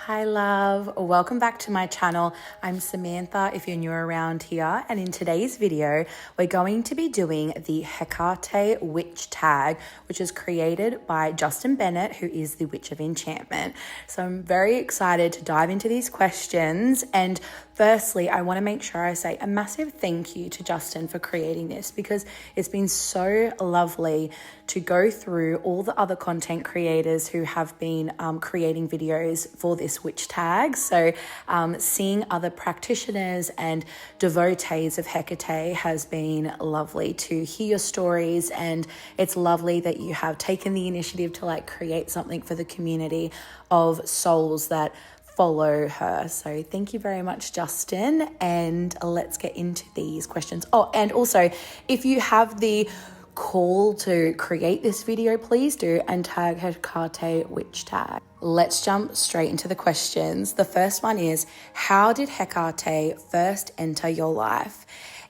Hi love, welcome back to my channel. I'm Samantha if you're new around here, and in today's video we're going to be doing the Hekate witch tag, which is created by Justin Bennett, who is the Witch of Enchantment. So I'm very excited to dive into these questions, and firstly I want to make sure I say a massive thank you to Justin for creating this, because it's been so lovely to go through all the other content creators who have been creating videos for this witch tag. So seeing other practitioners and devotees of Hekate has been lovely to hear your stories, and it's lovely that you have taken the initiative to create something for the community of souls that follow her. So thank you very much, Justin, and let's get into these questions. Oh, and also if you have the call to create this video, please do, and tag Hekate witch tag. Let's jump straight into the questions. The first one is, how did Hekate first enter your life?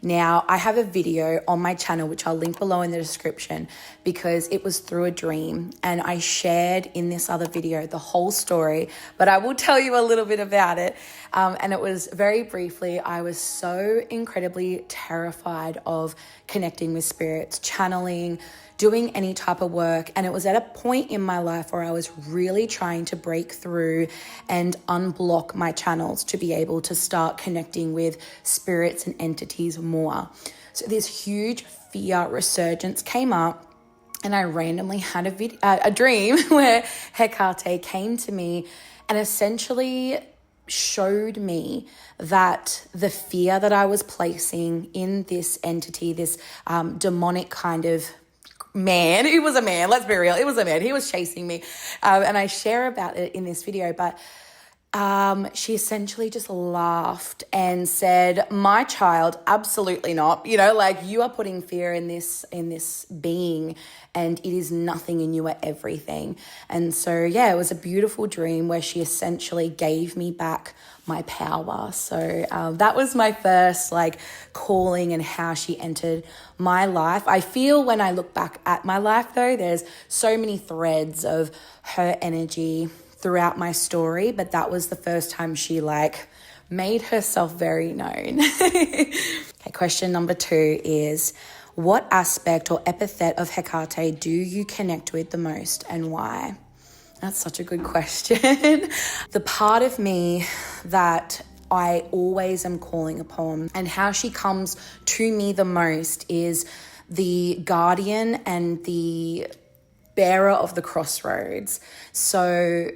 Now, I have a video on my channel, which I'll link below in the description, because it was through a dream, and I shared in this other video the whole story, but I will tell you a little bit about it. And it was very briefly, I was so incredibly terrified of connecting with spirits, channeling, doing any type of work. And it was at a point in my life where I was really trying to break through and unblock my channels to be able to start connecting with spirits and entities more. So this huge fear resurgence came up, and I randomly had a dream where Hekate came to me and essentially showed me that the fear that I was placing in this entity, this demonic kind of man, it was a man, let's be real, it was a man, he was chasing me, and I share about it in this video, but she essentially just laughed and said, my child, absolutely not. You are putting fear in this being, and it is nothing and you are everything. And so, yeah, it was a beautiful dream where she essentially gave me back my power. So that was my first calling and how she entered my life. I feel when I look back at my life though, there's so many threads of her energy throughout my story, but that was the first time she made herself very known. Okay, question number 2 is, what aspect or epithet of Hekate do you connect with the most, and why? That's such a good question. The part of me that I always am calling upon and how she comes to me the most is the guardian and the bearer of the crossroads. So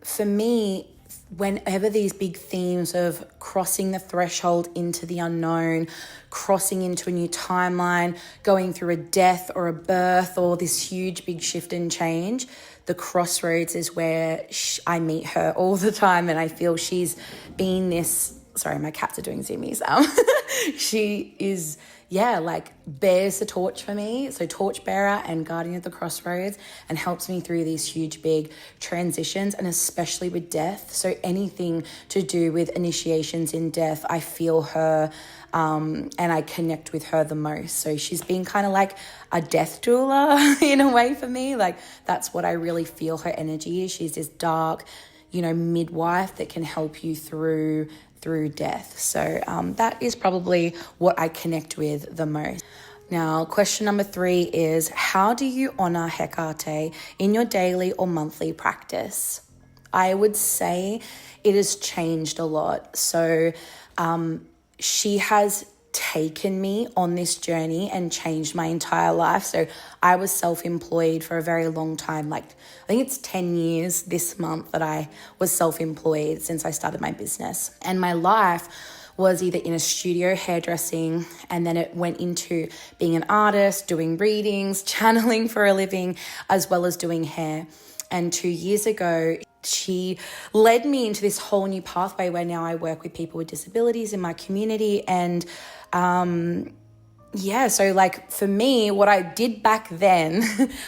for me, whenever these big themes of crossing the threshold into the unknown, crossing into a new timeline, going through a death or a birth or this huge big shift and change, the crossroads is where I meet her all the time, and I feel she's been this, sorry, my cats are doing zoomies. She is, bears the torch for me. So torch bearer and guardian of the crossroads, and helps me through these huge, big transitions, and especially with death. So anything to do with initiations in death, I feel her, and I connect with her the most. So she's been kind of like a death doula in a way for me. That's what I really feel her energy is. She's this dark, midwife that can help you through death. So that is probably what I connect with the most. Now, question number 3 is, how do you honor Hekate in your daily or monthly practice? I would say it has changed a lot. So she has taken me on this journey and changed my entire life. So I was self-employed for a very long time. I think it's 10 years this month that I was self-employed since I started my business. And my life was either in a studio hairdressing, and then it went into being an artist, doing readings, channeling for a living, as well as doing hair. And 2 years ago, she led me into this whole new pathway where now I work with people with disabilities in my community. And so for me, what I did back then,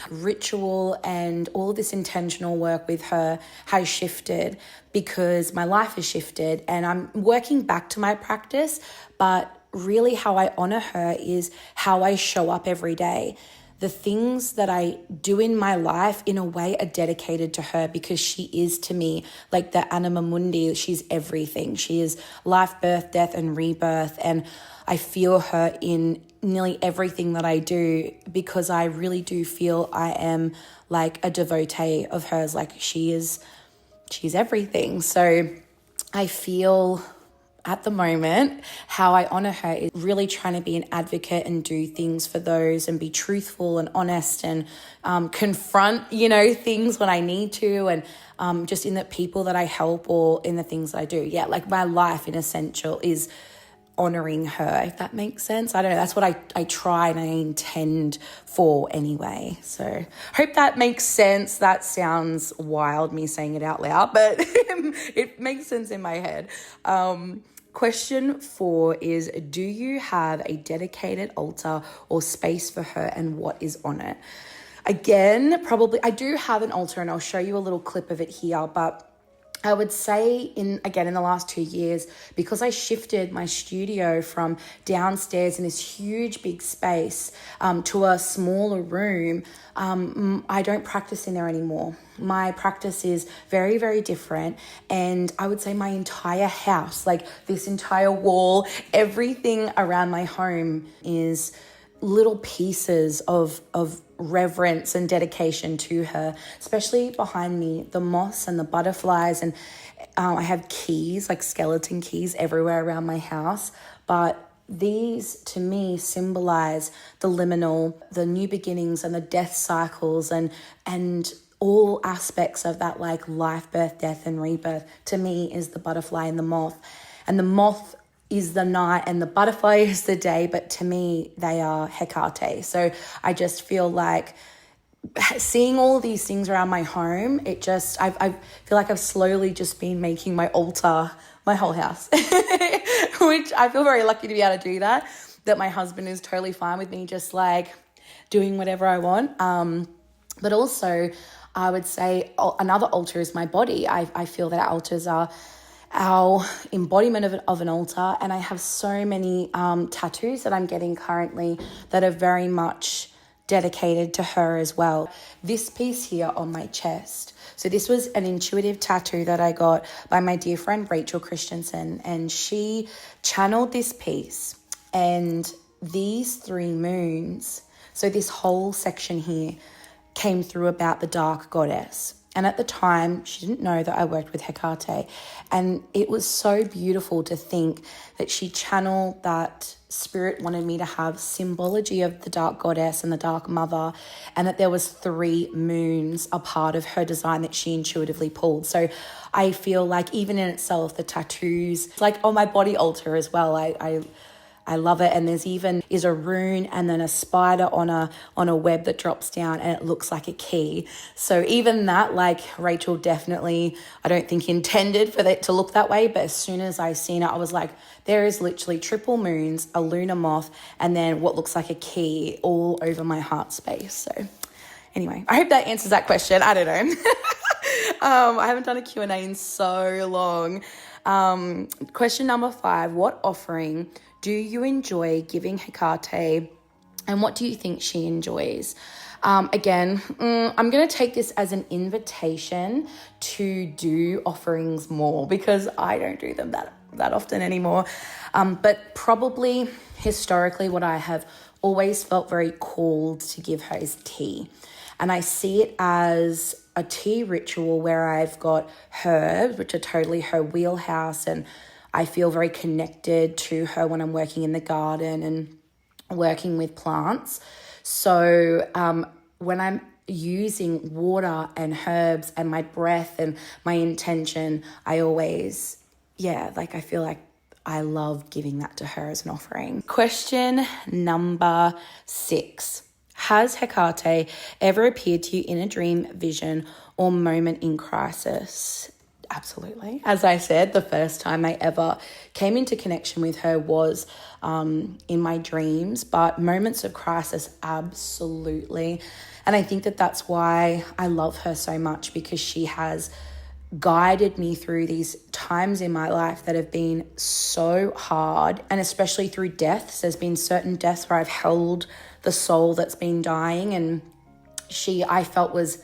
ritual and all this intentional work with her has shifted, because my life has shifted and I'm working back to my practice. But really how I honor her is how I show up every day. the things that I do in my life in a way are dedicated to her, because she is to me like the anima mundi. She's everything. She is life, birth, death, and rebirth. And I feel her in nearly everything that I do, because I really do feel I am like a devotee of hers. Like she's everything. So I feel at the moment how I honor her is really trying to be an advocate and do things for those and be truthful and honest and confront, things when I need to, and just in the people that I help or in the things that I do. Yeah, like my life in essential is honoring her, if that makes sense. I don't know. That's what I try and I intend for anyway. So hope that makes sense. That sounds wild, me saying it out loud, but it makes sense in my head. Question 4 is, do you have a dedicated altar or space for her, and what is on it? Again, probably I do have an altar, and I'll show you a little clip of it here, but I would say in the last 2 years, because I shifted my studio from downstairs in this huge big space to a smaller room, I don't practice in there anymore. My practice is very, very different. And I would say my entire house, like this entire wall, everything around my home is little pieces of reverence and dedication to her, especially behind me, the moths and the butterflies. And I have keys, like skeleton keys everywhere around my house. But these to me symbolize the liminal, the new beginnings and the death cycles and all aspects of that, like life, birth, death, and rebirth. To me is the butterfly and the moth. And the moth is the night and the butterfly is the day, but to me, they are Hekate. So I just feel like seeing all of these things around my home, I feel like I've slowly just been making my altar my whole house, which I feel very lucky to be able to do that my husband is totally fine with me just like doing whatever I want. But also I would say another altar is my body. I feel that altars are our embodiment of an altar, and I have so many tattoos that I'm getting currently that are very much dedicated to her as well. This piece here on my chest, so this was an intuitive tattoo that I got by my dear friend Rachel Christensen, and she channeled this piece, and these 3 moons, so this whole section here came through about the dark goddess. And at the time, she didn't know that I worked with Hekate. And it was so beautiful to think that she channeled that spirit wanted me to have symbology of the dark goddess and the dark mother, and that there was 3 moons a part of her design that she intuitively pulled. So I feel like even in itself, the tattoos, like on my body altar as well, I love it. And there's even is a rune and then a spider on a web that drops down and it looks like a key. So even that, like Rachel definitely, I don't think intended for that to look that way. But as soon as I seen it, I was like, there is literally triple moons, a lunar moth, and then what looks like a key all over my heart space. So anyway, I hope that answers that question. I don't know. I haven't done a Q&A in so long. Question number 5, what offering do you enjoy giving Hekate, and what do you think she enjoys? Again, I'm going to take this as an invitation to do offerings more, because I don't do them that often anymore. But probably historically what I have always felt very called to give her is tea. And I see it as a tea ritual where I've got herbs, which are totally her wheelhouse, and I feel very connected to her when I'm working in the garden and working with plants. So when I'm using water and herbs and my breath and my intention, I always, I feel like I love giving that to her as an offering. Question number 6. Has Hekate ever appeared to you in a dream, vision, or moment in crisis? Absolutely. As I said, the first time I ever came into connection with her was in my dreams, but moments of crisis, absolutely. And I think that that's why I love her so much, because she has guided me through these times in my life that have been so hard, and especially through deaths. There's been certain deaths where I've held the soul that's been dying, and I felt was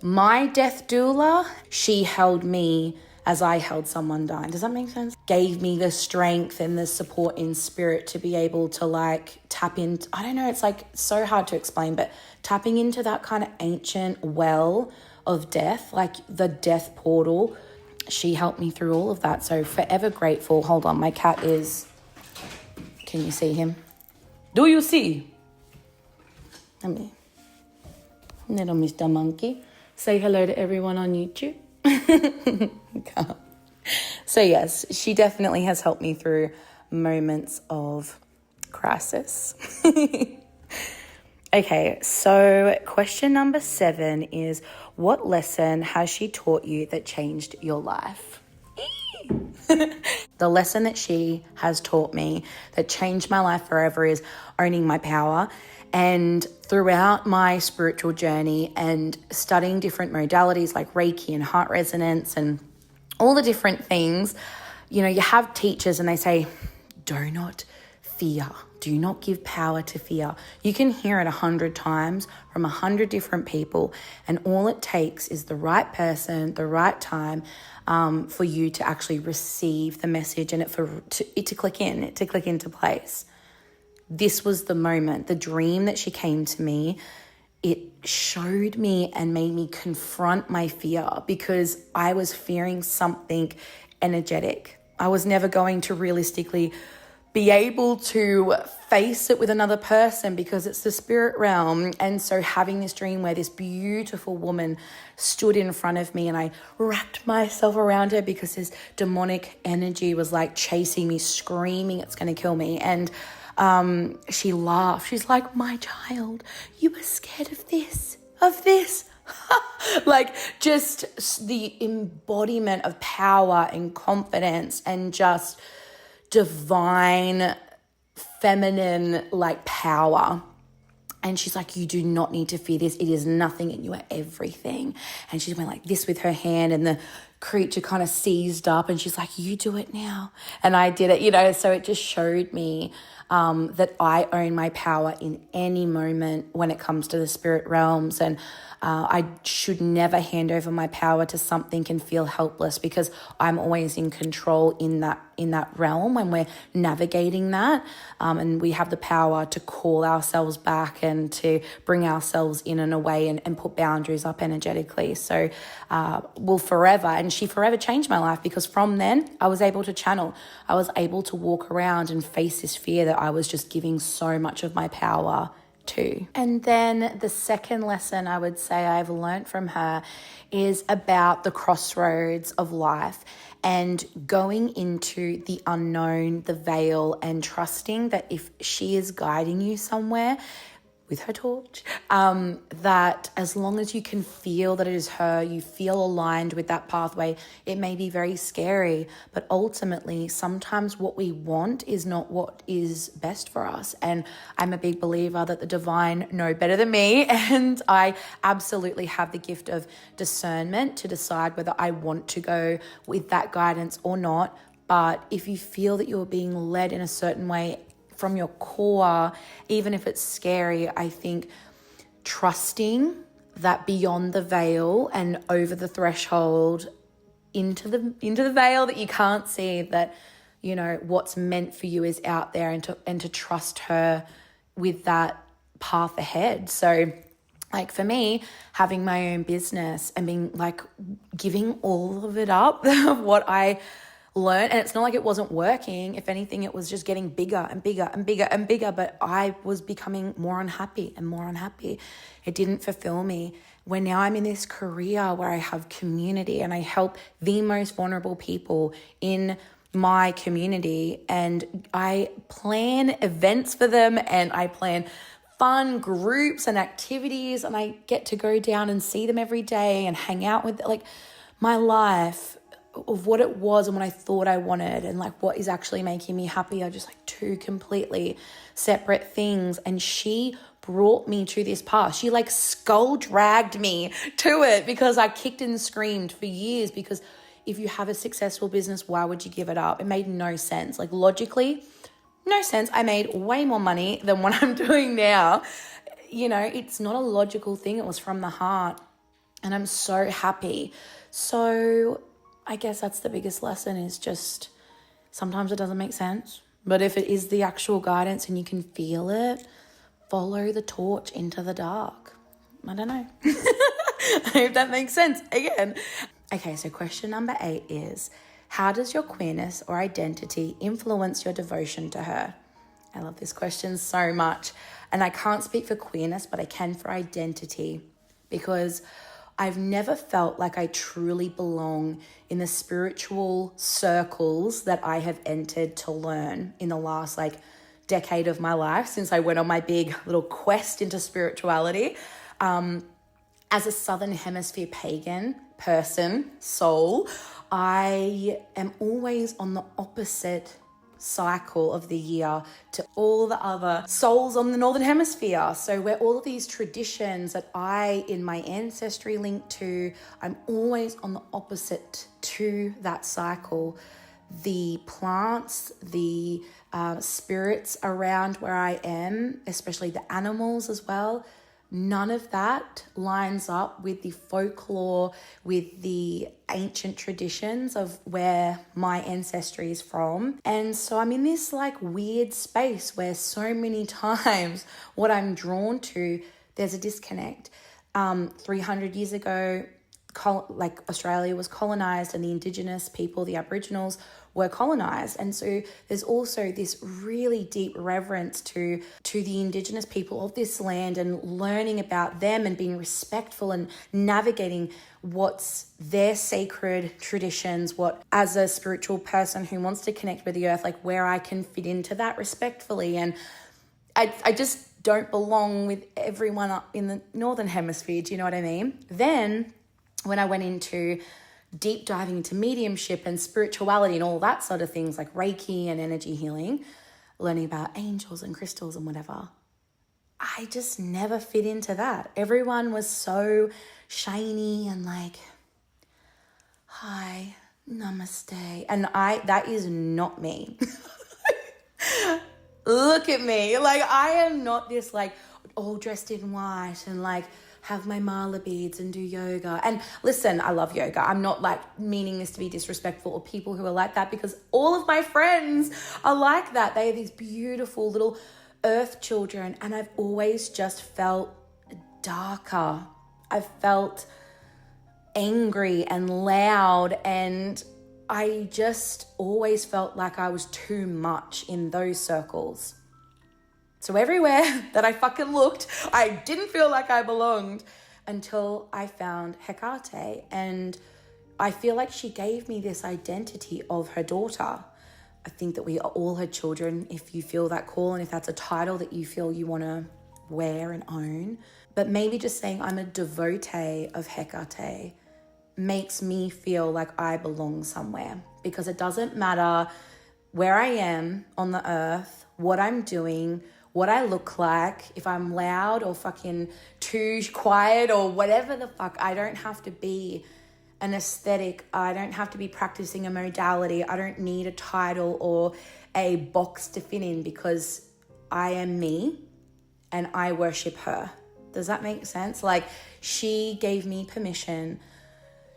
my death doula. She held me as I held someone dying. Does that make sense? Gave me the strength and the support in spirit to be able to like tap into, I don't know, it's like so hard to explain, but tapping into that kind of ancient well of death, like the death portal. She helped me through all of that. So forever grateful. Hold on, my cat is, can you see him? Do you see? Let me, little Mr. Monkey. Say hello to everyone on YouTube. So yes, she definitely has helped me through moments of crisis. Okay, so question number 7 is, what lesson has she taught you that changed your life? The lesson that she has taught me that changed my life forever is owning my power. And throughout my spiritual journey and studying different modalities like Reiki and heart resonance and all the different things, you know, you have teachers and they say, do not fear. Do not give power to fear. You can hear it 100 times from 100 different people, and all it takes is the right person, the right time, for you to actually receive the message and it to click into place. This was the moment, the dream that she came to me. It showed me and made me confront my fear, because I was fearing something energetic. I was never going to realistically be able to face it with another person because it's the spirit realm. And so having this dream where this beautiful woman stood in front of me and I wrapped myself around her because this demonic energy was like chasing me, screaming, it's going to kill me. And she laughed. She's like, my child, you were scared of this. Like just the embodiment of power and confidence and just divine feminine like power. And she's like, you do not need to fear this. It is nothing and you are everything. And she went like this with her hand, and the creature kind of seized up and she's like, you do it now. And I did it, you know. So it just showed me that I own my power in any moment when it comes to the spirit realms. And I should never hand over my power to something and feel helpless, because I'm always in control in that realm when we're navigating that. And we have the power to call ourselves back and to bring ourselves in a way and put boundaries up energetically. So will forever, and she forever changed my life, because from then I was able to channel. I was able to walk around and face this fear that I was just giving so much of my power to. And then the second lesson I would say I've learned from her is about the crossroads of life and going into the unknown, the veil, and trusting that if she is guiding you somewhere with her torch, that as long as you can feel that it is her, you feel aligned with that pathway. It may be very scary, but ultimately sometimes what we want is not what is best for us. And I'm a big believer that the divine know better than me, and I absolutely have the gift of discernment to decide whether I want to go with that guidance or not. But if you feel that you're being led in a certain way from your core, even if it's scary, I think trusting that beyond the veil and over the threshold into the veil that you can't see, that, you know, what's meant for you is out there, and to trust her with that path ahead. So like for me, having my own business and being like giving all of it up of what I learn, and it's not like it wasn't working. If anything, it was just getting bigger and bigger and bigger and bigger, but I was becoming more unhappy and more unhappy. It didn't fulfill me. When now I'm in this career where I have community and I help the most vulnerable people in my community, and I plan events for them, and I plan fun groups and activities, and I get to go down and see them every day and hang out with, like, my life of what it was and what I thought I wanted and like what is actually making me happy are just like two completely separate things. And she brought me to this path. She like skull dragged me to it, because I kicked and screamed for years, because if you have a successful business, why would you give it up? It made no sense. Like logically, no sense. I made way more money than what I'm doing now. You know, it's not a logical thing. It was from the heart. And I'm so happy. So I guess that's the biggest lesson, is just sometimes it doesn't make sense. But if it is the actual guidance and you can feel it, follow the torch into the dark. I don't know. I hope that makes sense again. Okay, so question number 8 is, how does your queerness or identity influence your devotion to her? I love this question so much. And I can't speak for queerness, but I can for identity, because I've never felt like I truly belong in the spiritual circles that I have entered to learn in the last decade of my life, since I went on my big little quest into spirituality. As a Southern Hemisphere pagan person, soul, I am always on the opposite cycle of the year to all the other souls on the Northern Hemisphere. So where all of these traditions that I, in my ancestry, link to, I'm always on the opposite to that cycle. The plants, the spirits around where I am, especially the animals as well, none of that lines up with the folklore, with the ancient traditions of where my ancestry is from. And so I'm in this weird space where so many times what I'm drawn to, there's a disconnect. 300 years ago, Australia was colonized, and the Indigenous people, the Aboriginals, were colonized. And so there's also this really deep reverence to the Indigenous people of this land, and learning about them and being respectful and navigating what's their sacred traditions, what, as a spiritual person who wants to connect with the earth, where I can fit into that respectfully. And I just don't belong with everyone up in the Northern Hemisphere. Do you know what I mean? Then when I went into deep diving into mediumship and spirituality and all that sort of things, like Reiki and energy healing, learning about angels and crystals and whatever, I just never fit into that. Everyone was so shiny and hi, namaste. And that is not me. Look at me. I am not this all dressed in white and have my mala beads and do yoga. And listen, I love yoga. I'm not meaning this to be disrespectful, or people who are like that, because all of my friends are like that. They are these beautiful little earth children, and I've always just felt darker. I've felt angry and loud, and I just always felt like I was too much in those circles. So everywhere that I fucking looked, I didn't feel like I belonged, until I found Hekate. And I feel like she gave me this identity of her daughter. I think that we are all her children, if you feel that call, and if that's a title that you feel you want to wear and own. But maybe just saying I'm a devotee of Hekate makes me feel like I belong somewhere, because it doesn't matter where I am on the earth, what I'm doing, what I look like, if I'm loud or fucking too quiet or whatever the fuck. I don't have to be an aesthetic. I don't have to be practicing a modality. I don't need a title or a box to fit in, because I am me and I worship her. Does that make sense? She gave me permission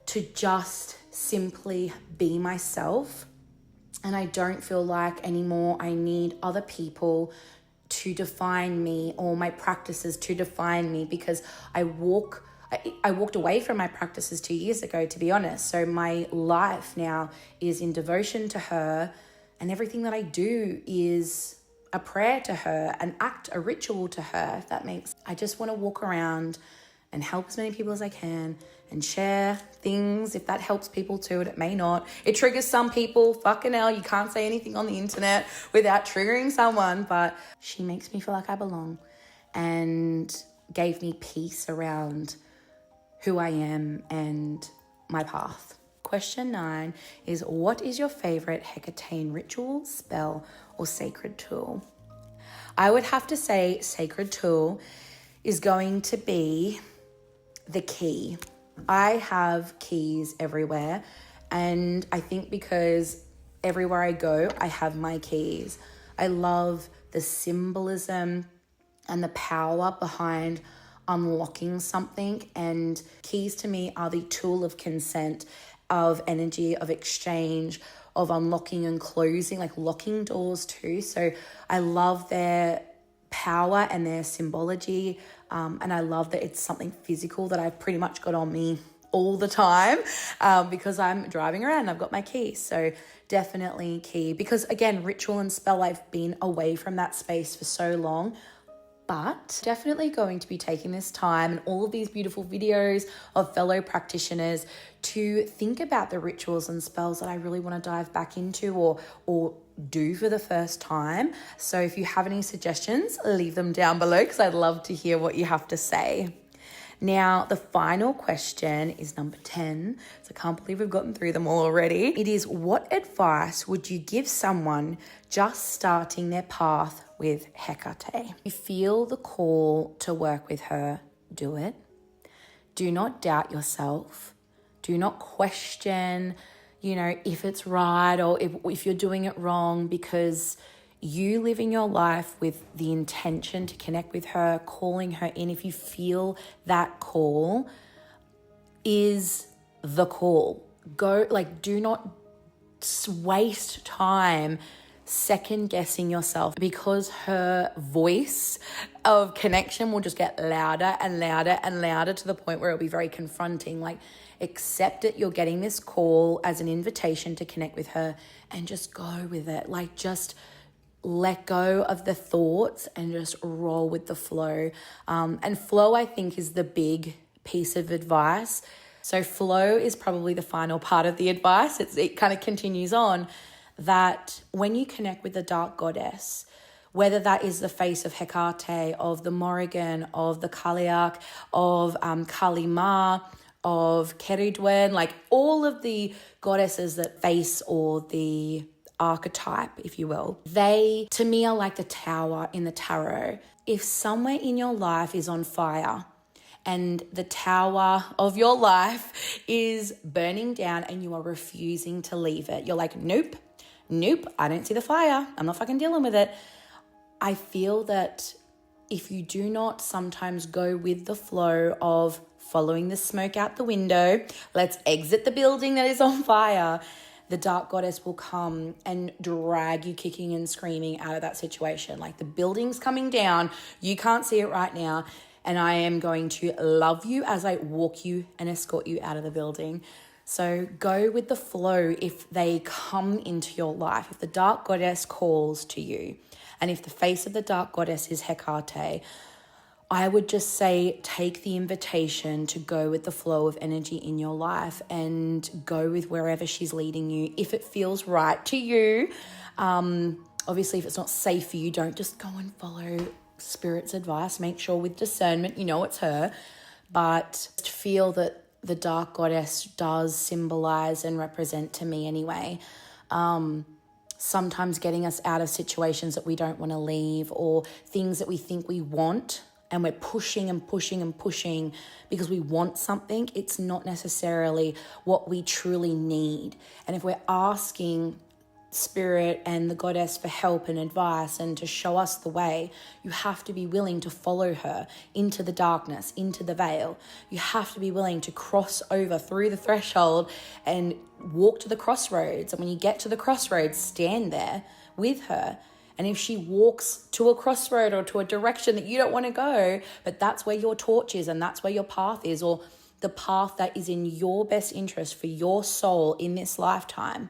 to just simply be myself. And I don't feel like anymore I need other people to define me, or my practices to define me, because I walked away from my practices 2 years ago, to be honest. So my life now is in devotion to her, and everything that I do is a prayer to her, an act, a ritual to her, if that makes. I just want to walk around and help as many people as I can and share things, if that helps people too. It may not. It triggers some people. Fucking hell, you can't say anything on the internet without triggering someone. But she makes me feel like I belong, and gave me peace around who I am and my path. Question 9 is, what is your favorite Hekatean ritual, spell, or sacred tool? I would have to say sacred tool is going to be the key. I have keys everywhere, And I think because everywhere I go, I have my keys. I love the symbolism and the power behind unlocking something. And keys to me are the tool of consent, of energy, of exchange, of unlocking and closing, like locking doors too. So I love their power and their symbology. And I love that it's something physical that I've pretty much got on me all the time because I'm driving around and I've got my keys. So definitely key, because again, ritual and spell, I've been away from that space for so long. But definitely going to be taking this time and all of these beautiful videos of fellow practitioners to think about the rituals and spells that I really want to dive back into or do for the first time. So if you have any suggestions, leave them down below because I'd love to hear what you have to say. Now, the final question is number 10. So I can't believe we've gotten through them all already. It is, what advice would you give someone just starting their path with Hekate? You feel the call to work with her, do it. Do not doubt yourself. Do not question, if it's right or if you're doing it wrong, because you living your life with the intention to connect with her, calling her in, if you feel that call is the call, go, do not waste time second guessing yourself, because her voice of connection will just get louder and louder and louder to the point where it'll be very confronting. Accept it. You're getting this call as an invitation to connect with her and just go with it. Just let go of the thoughts and just roll with the flow. And flow, I think, is the big piece of advice. So flow is probably the final part of the advice. It kind of continues on that when you connect with the dark goddess, whether that is the face of Hekate, of the Morrigan, of the Kaliak, of Kali Ma, of Keridwen, all of the goddesses that face, or the archetype, if you will, they to me are like the tower in the tarot. If somewhere in your life is on fire and the tower of your life is burning down and you are refusing to leave it, you're like, nope, I don't see the fire, I'm not fucking dealing with it. I feel that if you do not sometimes go with the flow of following the smoke out the window, let's exit the building that is on fire, the dark goddess will come and drag you kicking and screaming out of that situation. The building's coming down, you can't see it right now, and I am going to love you as I walk you and escort you out of the building. So go with the flow if they come into your life, if the dark goddess calls to you, and if the face of the dark goddess is Hekate, I would just say take the invitation to go with the flow of energy in your life and go with wherever she's leading you. If it feels right to you, obviously if it's not safe for you, don't just go and follow Spirit's advice. Make sure with discernment, it's her. But feel that the dark goddess does symbolize and represent to me anyway. Sometimes getting us out of situations that we don't want to leave, or things that we think we want, and we're pushing and pushing and pushing because we want something. It's not necessarily what we truly need. And if we're asking Spirit and the goddess for help and advice and to show us the way, you have to be willing to follow her into the darkness, into the veil. You have to be willing to cross over through the threshold and walk to the crossroads. And when you get to the crossroads, stand there with her. And if she walks to a crossroad or to a direction that you don't want to go, but that's where your torch is and that's where your path is, or the path that is in your best interest for your soul in this lifetime,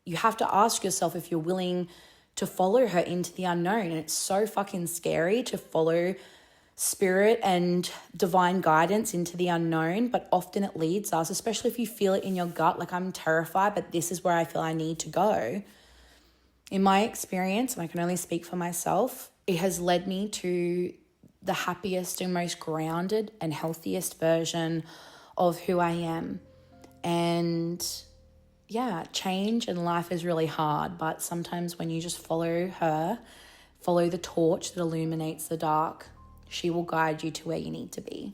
you have to ask yourself if you're willing to follow her into the unknown. And it's so fucking scary to follow Spirit and divine guidance into the unknown, but often it leads us, especially if you feel it in your gut, I'm terrified, but this is where I feel I need to go. In my experience, and I can only speak for myself, it has led me to the happiest and most grounded and healthiest version of who I am. And yeah, change in life is really hard, but sometimes when you just follow her, follow the torch that illuminates the dark, she will guide you to where you need to be.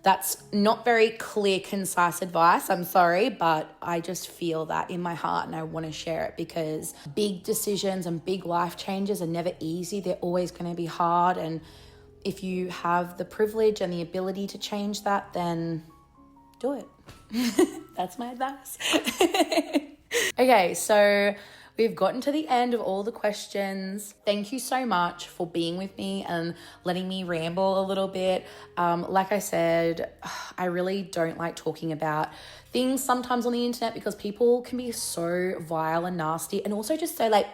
That's not very clear, concise advice. I'm sorry, but I just feel that in my heart and I want to share it because big decisions and big life changes are never easy. They're always going to be hard. And if you have the privilege and the ability to change that, then do it. That's my advice. Okay, so we've gotten to the end of all the questions. Thank you so much for being with me and letting me ramble a little bit. Like I said, I really don't like talking about things sometimes on the internet because people can be so vile and nasty, and also just so like,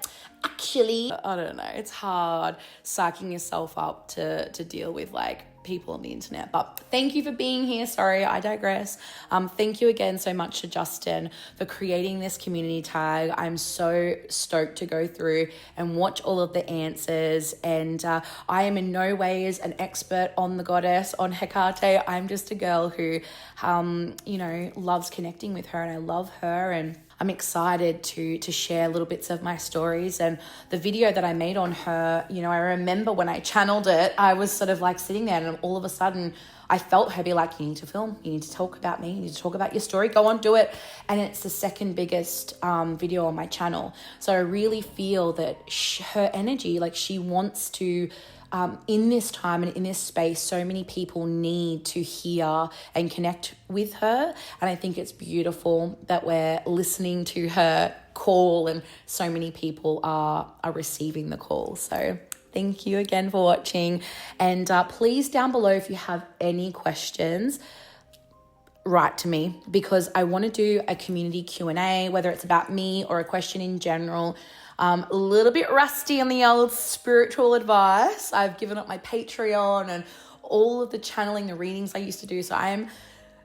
actually, I don't know, it's hard psyching yourself up to deal with like people on the internet. But thank you for being here. Sorry, I digress. Thank you again so much to Justin for creating this community tag. I'm so stoked to go through and watch all of the answers. And I am in no ways an expert on the goddess, on Hekate. I'm just a girl who, loves connecting with her, and I love her, and I'm excited to share little bits of my stories. And the video that I made on her, I remember when I channeled it, I was sort of like sitting there and all of a sudden I felt her be like, you need to film, you need to talk about me, you need to talk about your story, go on, do it. And it's the second biggest video on my channel. So I really feel that her energy, like she wants to, in this time and in this space, so many people need to hear and connect with her. And I think it's beautiful that we're listening to her call and so many people are receiving the call. So thank you again for watching. And please down below, if you have any questions, write to me, because I want to do a community Q&A, whether it's about me or a question in general. A little bit rusty on the old spiritual advice. I've given up my Patreon and all of the channeling, the readings I used to do. So I'm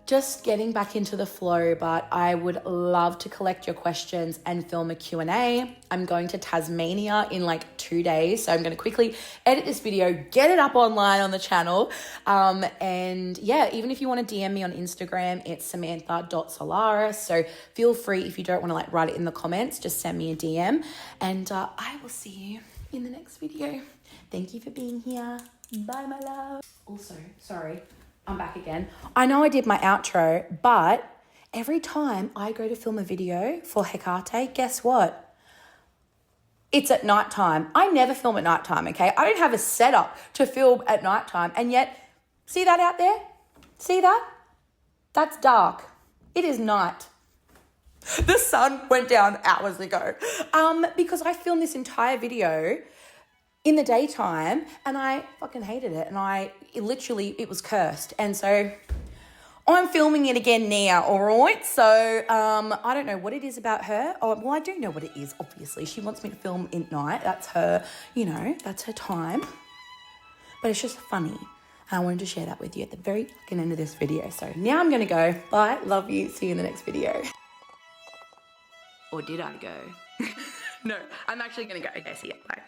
just getting back into the flow, but I would love to collect your questions and film a Q&A. I'm going to Tasmania in like 2 days. So I'm going to quickly edit this video, get it up online on the channel. And yeah, even if you want to DM me on Instagram, it's samantha.solaris. So feel free, if you don't want to like write it in the comments, just send me a DM, and I will see you in the next video. Thank you for being here. Bye, my love. Also, sorry, I'm back again. I know I did my outro, but every time I go to film a video for Hekate, guess what? It's at nighttime. I never film at nighttime, okay? I don't have a setup to film at nighttime, and yet, see that out there? See that? That's dark. It is night. The sun went down hours ago. Because I filmed this entire video in the daytime and I fucking hated it, and it was cursed. And so I'm filming it again now, all right? So I don't know what it is about her. Oh, well, I do know what it is, obviously. She wants me to film at night. That's her, that's her time. But it's just funny. And I wanted to share that with you at the very fucking end of this video. So now I'm going to go. Bye. Love you. See you in the next video. Or did I go? No, I'm actually going to go. Okay, see ya. Bye.